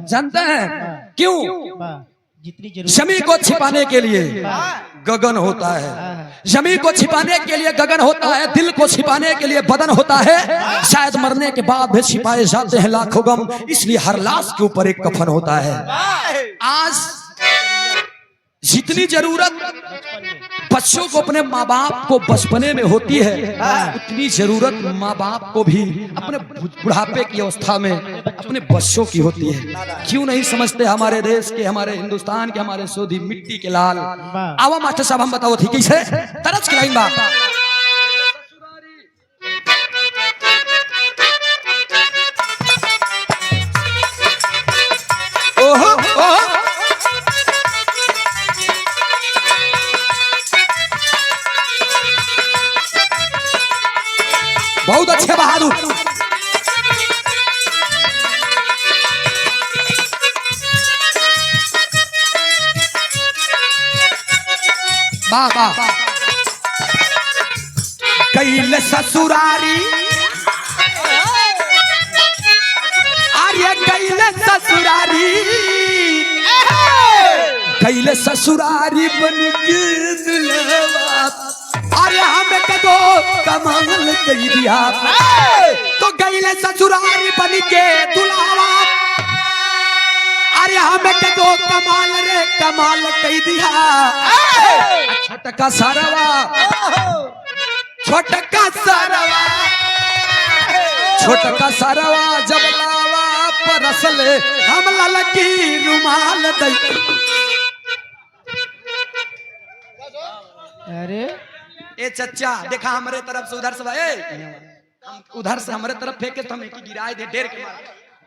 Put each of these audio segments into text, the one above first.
जानते हैं क्यों? जमी को छिपाने के लिए गगन होता है, जमी को छिपाने के लिए गगन होता है, दिल को छिपाने के लिए बदन होता है। शायद मरने के बाद भी छिपाए जाते हैं लाखों गम, इसलिए हर लाश के ऊपर एक कफन होता है। आज जितनी जरूरत बच्चों को अपने माँ बाप को बचपने में होती है, उतनी जरूरत माँ बाप को भी अपने बुढ़ापे की अवस्था में अपने बच्चों की होती है। क्यों नहीं समझते हमारे देश के, हमारे हिंदुस्तान के, हमारे सोधी मिट्टी के लाल? आवा मास्टर साहब हम बताओ थी कैसे तरस खिलाइन बा। ओहो ओहो बहुत अच्छे बहादुर। वाह वाह। कैल ससुरारी, अरे कैल ससुरारी, कैल ससुरारी बन के दुल्हवा, अरे हम कदो कमाल कर दिया। तो गईले ससुरारी बन के दुल्हावा, अरे हम कदो कमाल रे कमाल कर दिया। छोटका सारवा, छोटका सारवा, छोटका सारवा जब लावा परसले हम ललकी रुमाल दई। अरे ए चच्चा देखा हमारे तरफ से उधर से, हम उधर से हमारे तरफ फेंके तो हम एक गिराए दे, डेर के मारा,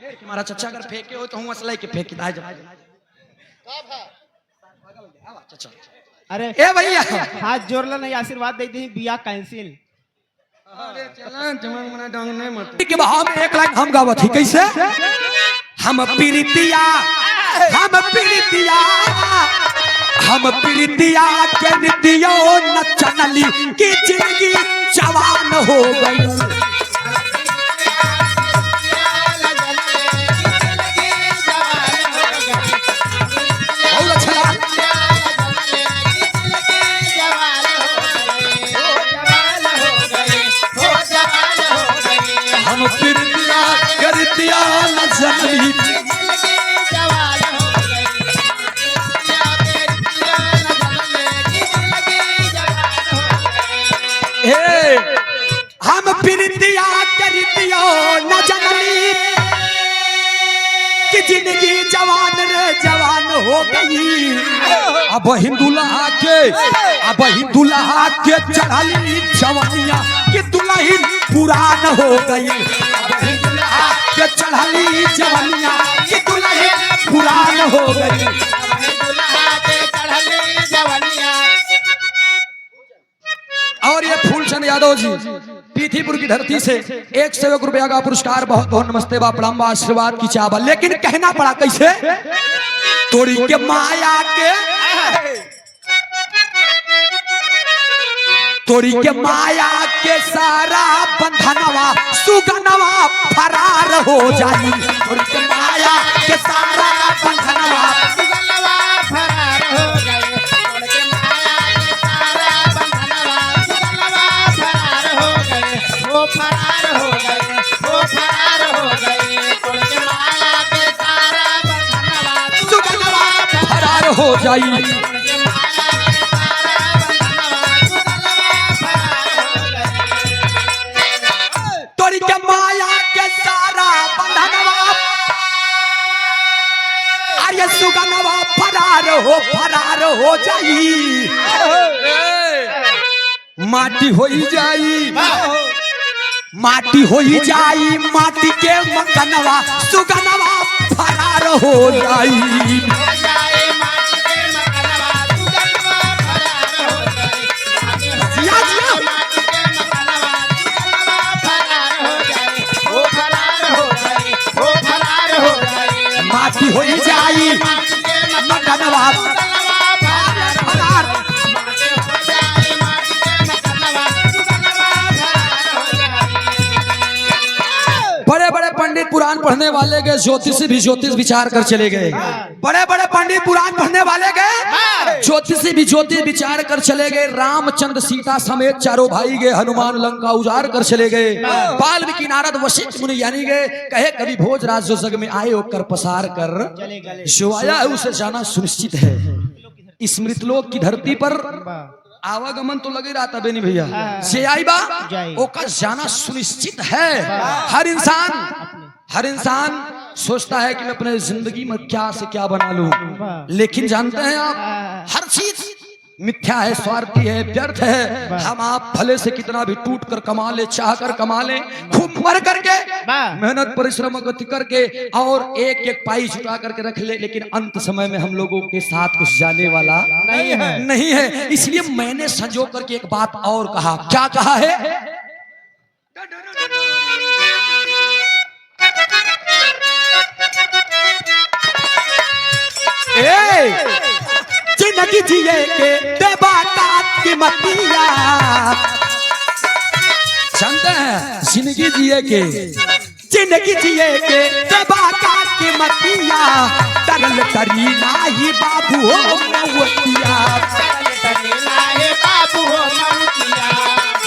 डेर के मारा। चच्चा अगर फेंके हो तो हूं असलाई के फेंक दाए जा। चच्चा अरे ए भैया हाथ जोड़ला नहीं, आशीर्वाद दे दी बिया कैंसिल। अरे चला जमन मना डंग नहीं मत के बहाव में एक लाइन हम गावत ही कैसे? हम प्रीतिया, हम प्रीतिया, हम प्रीतिया के नितियो नचनली की जिंदगी जवान हो गई। बहुत अच्छा लगा। हम प्रीतिया के नितियो नचनली हम प्रीतिया करितियो न जनली कि जिंदगी जवान रे जवान हो गई। अब हिंदुल्लाह के, अब हिंदुल्लाह के चढ़ली जवानिया कि दुल्हन पुरान हो गई। अब हिंदुल्लाह के चढ़ली जवानिया कि दुल्हन पुरान हो गई। और ये फूलचंद यादव जी पीथीपुर की धरती से 101 रुपया का पुरस्कार, बहुत बहुत नमस्ते बा, प्रणाम बा, आशीर्वाद की चाहबा। लेकिन कहना पड़ा कैसे? तोड़ी के माया के, तोड़ी के माया के सारा बंधनवा सुगनवा फरार हो जाई। तोड़ी के माया के सारा बंधनवा सुगनवा फरार हो जाई। फरार हो गए, वो फरार हो गए। तुझे माया के सारा बंधनवा सुगनवा फरार हो जाई। तोड़ी के माया के सारा बंधनवा, अरे सुगनवा फरार हो जाई। माटी हो जाई, माटी हो जाई, माटी के मकनवा सुगनवा फरार हो जाई। माटी हो जाई मकनवा फरार। बड़े बड़े पंडित पुराण पढ़ने वाले गए, ज्योतिषी भी ज्योतिष विचार कर चले गए। बड़े बड़े पंडित पुराण पढ़ने वाले गए, ज्योतिषी भी ज्योतिष विचार कर चले गए। रामचंद्र सीता समेत चारों भाई गए, हनुमान लंका उजाड़ कर चले गए। वाल्मीकि नारद वशिष्ठ मुनि यानी गए। कहे कवि भोजराज जो जग में आए होकर पसार कर, जो आया है उसे जाना सुनिश्चित है। इस मृतलोक की धरती पर आवागमन तो लगे रहा था बेनी भैया, से आई बा ओका जाना सुनिश्चित है। हर इंसान सोचता है कि मैं अपने जिंदगी में क्या से क्या बना लूं, लेकिन जानते हैं आप हर चीज मिथ्या है, स्वार्थी है, व्यर्थ है। हम आप भले से कितना भी टूट कर कमा ले, चाह कर कमा ले, खूब मर करके मेहनत परिश्रम गति करके और एक एक पाई जुटा करके रख ले, लेकिन अंत समय में हम लोगों के साथ कुछ जाने वाला नहीं है। इसलिए मैंने संजो करके एक बात और कहा। क्या कहा है? जिंदगी जिए के बेबाकात की मतिया, जानते हैं जिंदगी जिए के बेबाकात की मतिया, तरल करीना ही बाबू हो मऊतिया, तरल करीना है बाबू हो मऊतिया,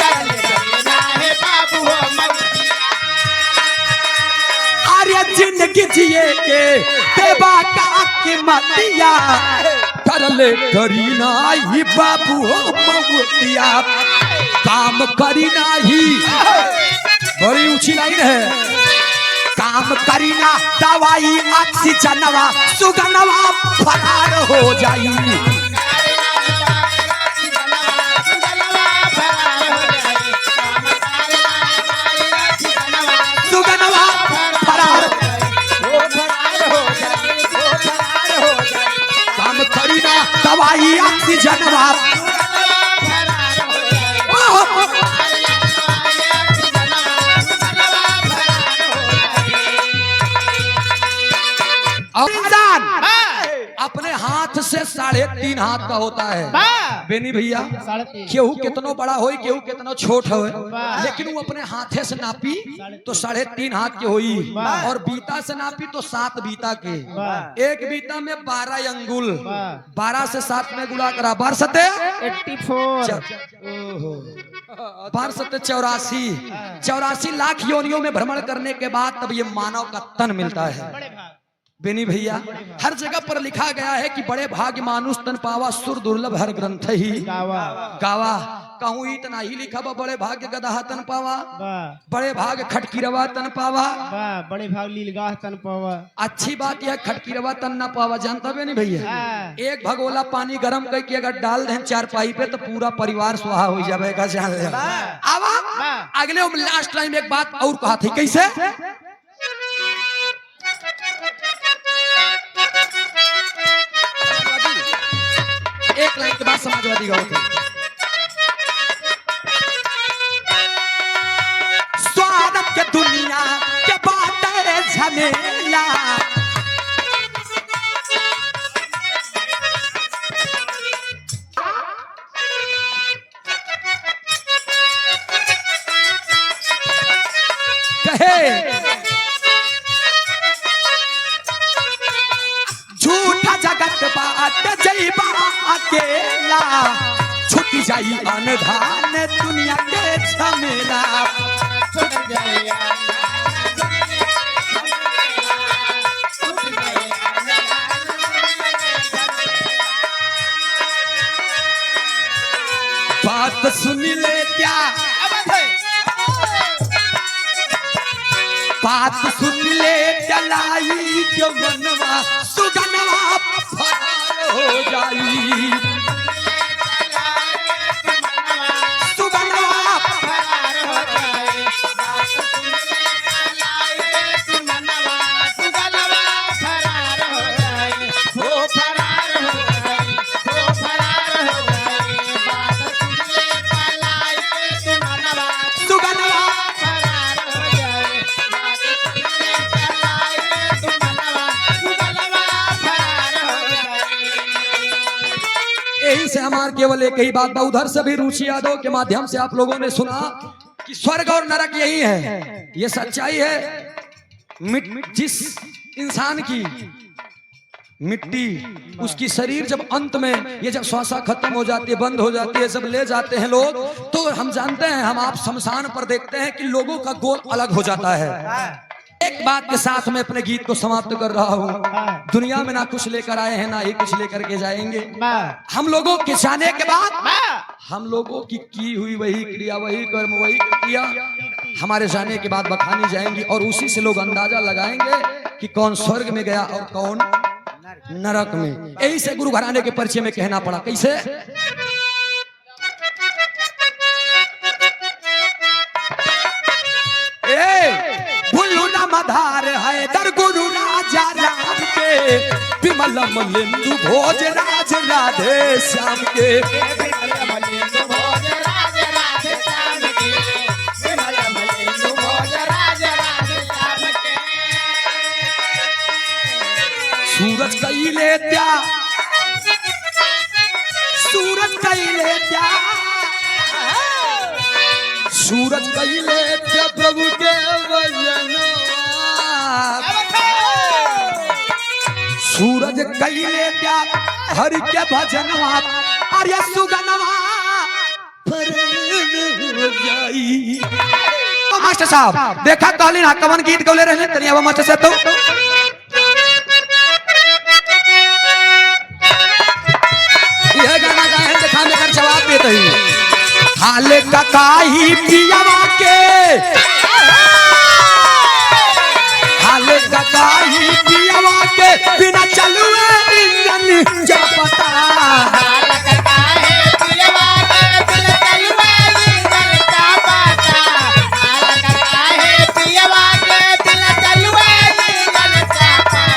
तरल करीना है बाबू हो मऊतिया। अरे जिंदगी जिए के बेबाकात की मतिया, करले करीना ही बाबू हो मऊतिया, काम करीना ही, बड़ी ऊंची लाइन है, काम करीना दवाई ऑक्सीजनवा सुगनवा फरार हो जाई, सुगनवा फरार करीना दवाई ऑक्सीजनवा। इंसान अपने हाथ से 3.5 हाथ का होता है बेनी भैया। केहू कितनो बड़ा हो, केहू कितनो छोट हो, लेकिन वो अपने हाथे से नापी तो 3.5 हाथ के होई, और बीता से नापी तो 7 बीता के। एक बीता में 12 अंगुल, 12 से 7 में गुणा करा, 12 सते 84, 12 सते 84 लाख योनियों में भ्रमण करने के बाद तब ये मानव का तन मिलता है बेनी भैया। हर जगह पर लिखा गया है कि बड़े भाग्य मानुष तन पावा, सुर दुर्लभ हर ग्रंथ ही गावा। कहूँ इतना ही लिखा बा, बड़े भाग्य गदहा तन पावा, बड़े भाग्य खटकीरवा तन पावा, बड़े भाग लीलगाह तन पावा। अच्छी बात यह खटकीरवा तन ना पावा, जानता बेनी भैया। एक भगोला पानी गरम करके अगर डाल दें 4 पाई पे तो पूरा परिवार सुहा हो जाएगा, जान ले। अब अगले लास्ट टाइम एक बात और कहा थी, कैसे? एक लाइन के बाद समाजवादी गाँव थे। स्वागत के दुनिया के बातें झमेला, कहे झूठा जगत बात जईबा अकेला, छुट जाई अनधान दुनिया के झमेला, छुट जाए बात सुन ले क्या, बात सुन ले चलाई जो मनवा सुगनवा फरार हो जाई, सुगनवा फरार हो जाए, सुगनवा फरार हो जाए, वो फरार हो जाए, वो फरार हो जाए, बात सुन ले चलाई के मनवा सुगनवा फरार हो जाए, बात सुन ले चलाई के मनवा सुगनवा फरार हो जाए। यही से हमार केवल एक ही बात बा। उधर से भी रुचि यादव के माध्यम से आप लोगों ने सुना कि स्वर्ग और नरक यही है, ये सच्चाई है। जिस इंसान की मिट्टी उसकी शरीर जब अंत में ये जब श्वासा खत्म हो जाती है, बंद हो जाती है, जब ले जाते हैं लोग, तो हम जानते हैं, हम आप शमशान पर देखते हैं कि लोगों का गोल अलग हो जाता है। एक बात के साथ मैं अपने गीत को समाप्त कर रहा हूँ। दुनिया में ना कुछ लेकर आए हैं, ना ही कुछ लेकर के जाएंगे। हम लोगों के जाने के बाद हम लोगों की हुई वही क्रिया, वही कर्म, वही क्रिया हमारे जाने के बाद बखानी जाएंगी, और उसी से लोग अंदाजा लगाएंगे कि कौन स्वर्ग में गया और कौन नरक में। यही से गुरु घराने के परिचय में कहना पड़ा। कैसे? भुल्लू न मधार है दर गुरु राजा राम के, विमल मलिंदु भोज राज राधे श्याम के। सूरज कैले त्या, सूरज कैले त्या, सूरज कैले त्या प्रभु के भजनवा, सूरज कैले त्या हरि के भजनवा, अरे सुगनवा पर जाई। मास्टर साहब देखा कहली ना कवन गीत गौले रहने तनिया मास्टर साहब तो यह गाना गाए देखा में कर जवाब देते ही। हाले ककाई पियावा के, हाले ककाई पियावा के, बिना चलुए इंजन जा पता। हाले ककाई पियावा के, बिना चलुए इंजन जा पता। हाले ककाई पियावा के, बिना चलुए इंजन जा पता।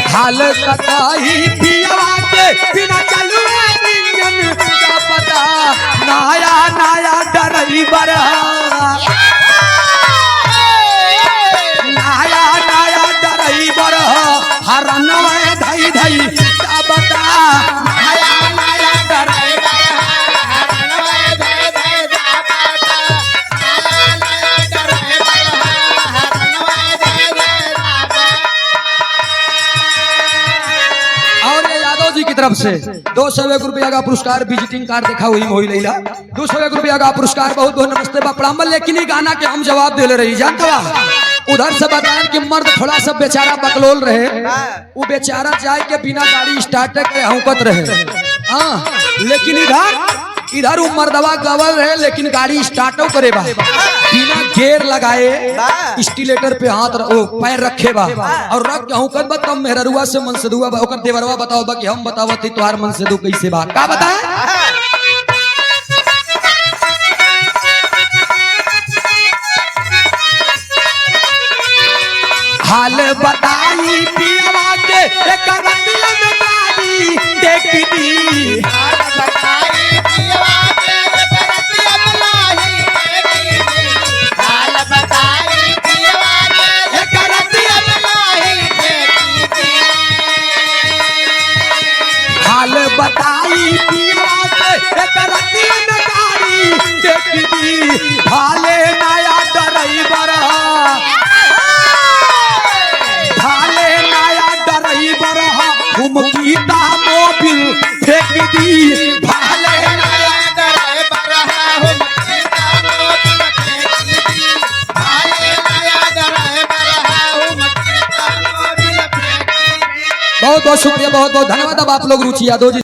हाल कताई पियावा के, बिना चलुए इंजन का पता। नया नया ड्राइवर, नया नया ड्राइवर, हरनवे धई धई का बता। नया नया ड्राइवर, हरनवे धई धई का बता। नया नया ड्राइवर, हरनवे धई धई का बता। और ये यादव जी की तरफ से 201 रुपया का पुरस्कार, विजिटिंग कार्ड देखा हुई मोही लैला। 201 रुपया का पुरस्कार, बहुत बहुत नमस्ते बापड़ाम्बल। लेकिन ये गाना के हम जवाब दे ले रही जानता उधर से बताएं कि मर्द थोड़ा सा बेचारा बकलोल रहे, वो बेचारा जाए के बिना गाड़ी स्टार्ट के हौकत रहे। हाँ, लेकिन इधर वो मर्दवा गवल रहे, लेकिन गाड़ी स्टार्टो करे बा बिना गेयर लगाए, स्टीलेटर पे हाथ पैर रखे बा और रख के हौकत बा। तब मेहरुआ से मनसदुआ बा, ओकर देवरवा बताओ बा कि हम बतावत ही तोहार मनसदु कैसे बा। का बताए? हाल बताई पियावा के, एक रतिया में गाड़ी देखी दी। हाल बताई पियावा के, एक रतिया में गाड़ी देखी दी। हाल बताई पियावा के, एक रतिया में गाड़ी देखी दी। हाल बताई पियावा के, एक रतिया में गाड़ी देखी दी। हाले नया ड्राइवर, हाले नया ड्राइवर, घुमकी दा मोबिल फेंक दी। हाले नया ड्राइवर, घुमकी दा मोबिल फेंक दी। हाले नया ड्राइवर, घुमकी दा मोबिल फेंक दी। बहुत बहुत शुक्रिया, बहुत बहुत धन्यवाद। अब आप लोग रुचि यादव जी